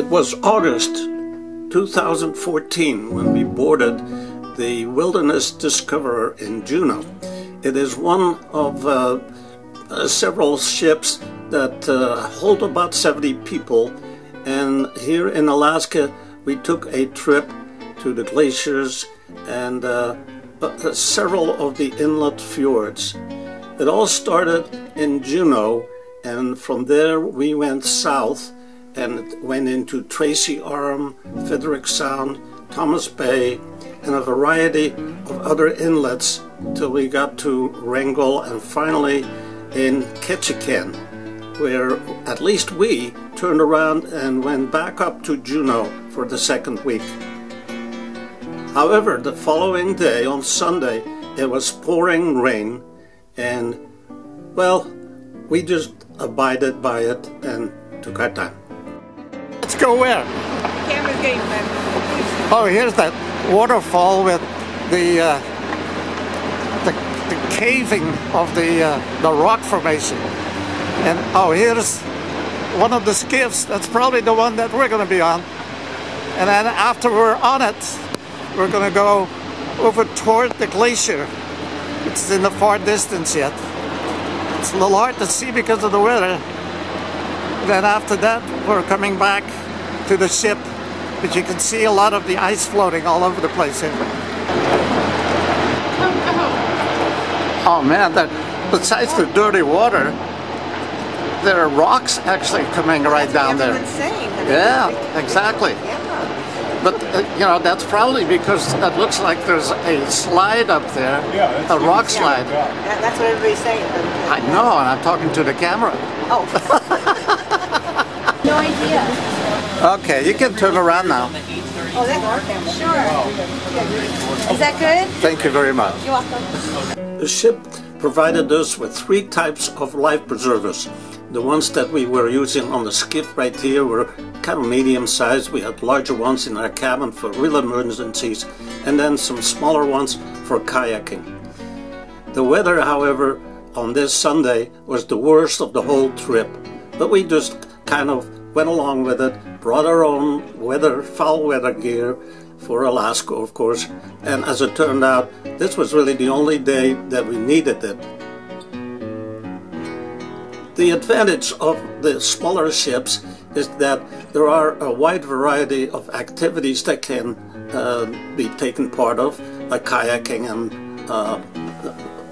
It was August 2014 when we boarded the Wilderness Discoverer in Juneau. It is one of several ships that hold about 70 people, and here in Alaska we took a trip to the glaciers and several of the inlet fjords. It all started in Juneau, and from there we went south and went into Tracy Arm, Frederick Sound, Thomas Bay, and a variety of other inlets till we got to Wrangell and finally in Ketchikan, where at least we turned around and went back up to Juneau for the second week. However, the following day, on Sunday, it was pouring rain, and well, we just abided by it and took our time. Let's go where? Camera's getting better. Oh, here's that waterfall with the caving of the rock formation. And oh, here's one of the skiffs. That's probably the one that we're going to be on. And then after we're on it, we're going to go over toward the glacier. It's in the far distance yet. It's a little hard to see because of the weather. Then after that, we're coming back to the ship, but you can see a lot of the ice floating all over the place here. Oh man, besides the dirty water, there are rocks actually coming right down there. Yeah, exactly. But you know, that's probably because it looks like there's a slide up there, a rock slide. That's what everybody's saying. I know, and I'm talking to the camera. Oh. No idea. Okay, you can turn around now. Oh, that's our camera. Sure. Is that good? Thank you very much. You're welcome. The ship provided us with 3 types of life preservers. The ones that we were using on the skiff right here were kind of medium sized. We had larger ones in our cabin for real emergencies, and then some smaller ones for kayaking. The weather, however, on this Sunday was the worst of the whole trip, but we just kind of went along with it, brought our own foul weather gear for Alaska, of course, and as it turned out, this was really the only day that we needed it. The advantage of the smaller ships is that there are a wide variety of activities that can be taken part of, like kayaking and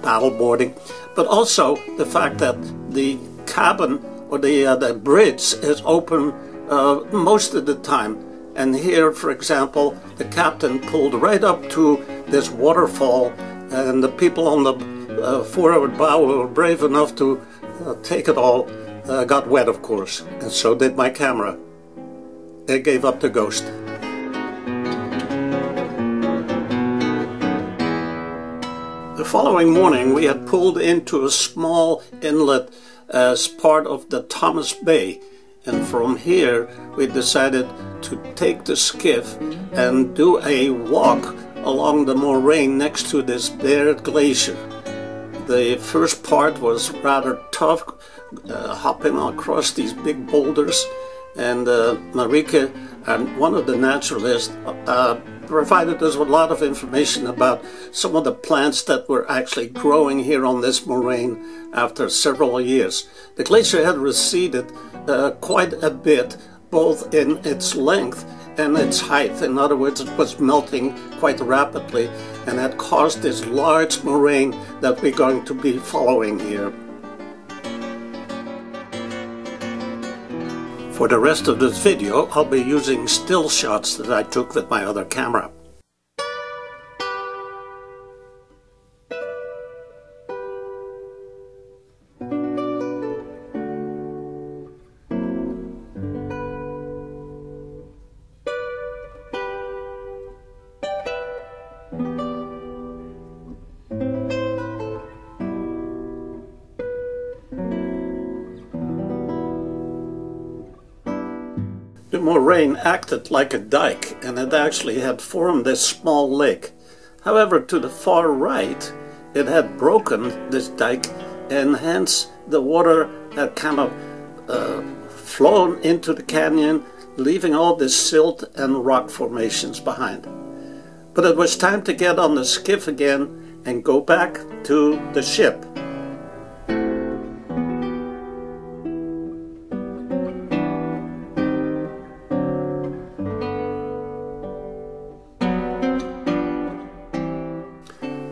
paddle boarding, but also the fact that the cabin or the bridge is open most of the time. And here, for example, the captain pulled right up to this waterfall, and the people on the forward bow were brave enough to take it all. Got wet, of course, and so did my camera. It gave up the ghost. The following morning, we had pulled into a small inlet as part of the Thomas Bay, and from here we decided to take the skiff and do a walk along the moraine next to this bare glacier. The first part was rather tough, hopping across these big boulders, and Marika, and one of the naturalists, provided us with a lot of information about some of the plants that were actually growing here on this moraine after several years. The glacier had receded quite a bit, both in its length and its height. In other words, it was melting quite rapidly, and had caused this large moraine that we're going to be following here. For the rest of this video, I'll be using still shots that I took with my other camera. The moraine acted like a dike, and it actually had formed this small lake. However, to the far right, it had broken this dike, and hence the water had kind of flown into the canyon, leaving all the silt and rock formations behind. But it was time to get on the skiff again and go back to the ship.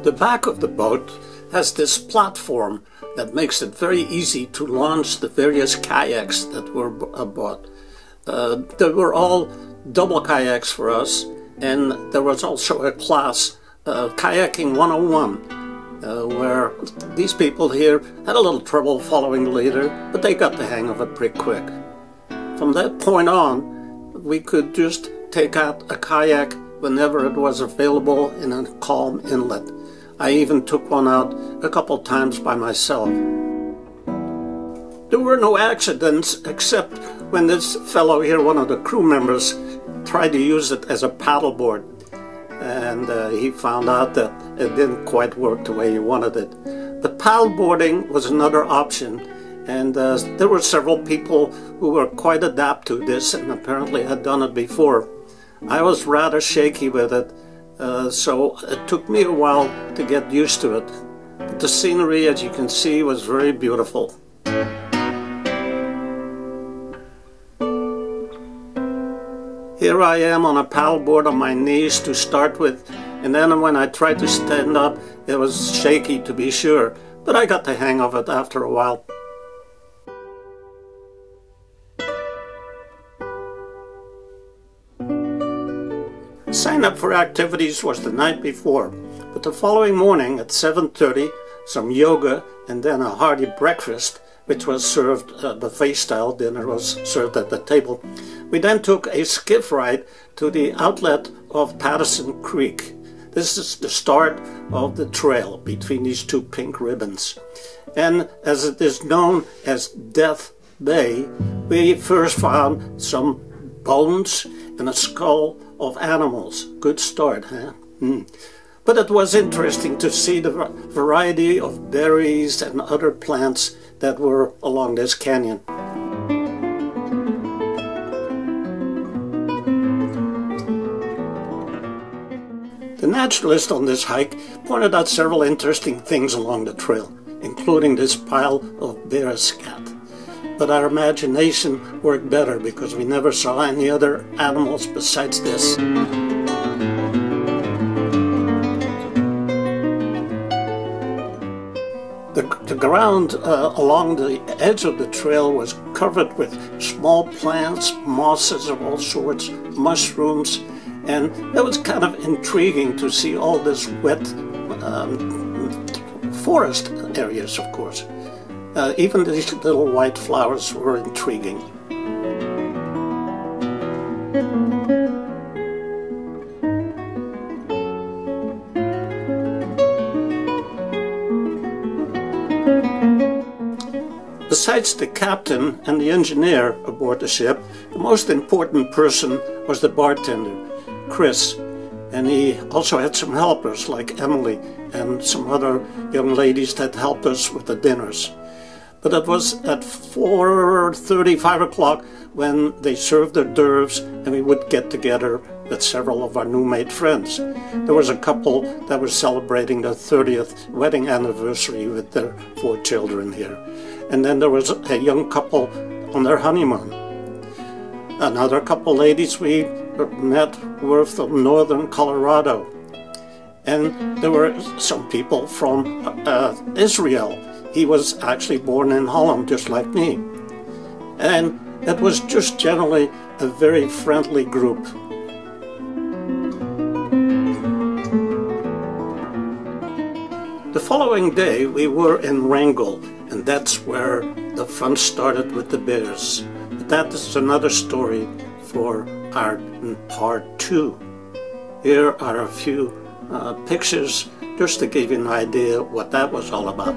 The back of the boat has this platform that makes it very easy to launch the various kayaks that were bought. They were all double kayaks for us, and there was also a class, Kayaking 101, where these people here had a little trouble following the leader, but they got the hang of it pretty quick. From that point on, we could just take out a kayak whenever it was available in a calm inlet. I even took one out a couple times by myself. There were no accidents except when this fellow here, one of the crew members, tried to use it as a paddleboard, and he found out that it didn't quite work the way he wanted it. But paddleboarding was another option, and there were several people who were quite adept to this and apparently had done it before. I was rather shaky with it, so it took me a while to get used to it. But the scenery, as you can see, was very beautiful. Here I am on a paddleboard on my knees to start with, and then when I tried to stand up, it was shaky to be sure, but I got the hang of it after a while. Sign up for activities was the night before, but the following morning at 7:30, some yoga and then a hearty breakfast, which was served buffet-style dinner, was served at the table. We then took a skiff ride to the outlet of Patterson Creek. This is the start of the trail between these two pink ribbons. And as it is known as Death Bay, we first found some bones and a skull of animals. Good start, huh? But it was interesting to see the variety of berries and other plants that were along this canyon. The naturalist on this hike pointed out several interesting things along the trail, including this pile of bear scat. But our imagination worked better because we never saw any other animals besides this. The ground along the edge of the trail was covered with small plants, mosses of all sorts, mushrooms, and it was kind of intriguing to see all this wet forest areas, of course. Even these little white flowers were intriguing. Besides the captain and the engineer aboard the ship, the most important person was the bartender, Chris, and he also had some helpers like Emily and some other young ladies that helped us with the dinners. But it was at 4:30, 5 o'clock when they served their d'oeuvres and we would get together with several of our new-made friends. There was a couple that were celebrating their 30th wedding anniversary with their 4 children here. And then there was a young couple on their honeymoon. Another couple ladies we met were from northern Colorado. And there were some people from Israel. He was actually born in Holland, just like me. And it was just generally a very friendly group. The following day we were in Wrangell, and that's where the fun started with the bears. But that is another story for our part 2. Here are a few pictures just to give you an idea what that was all about.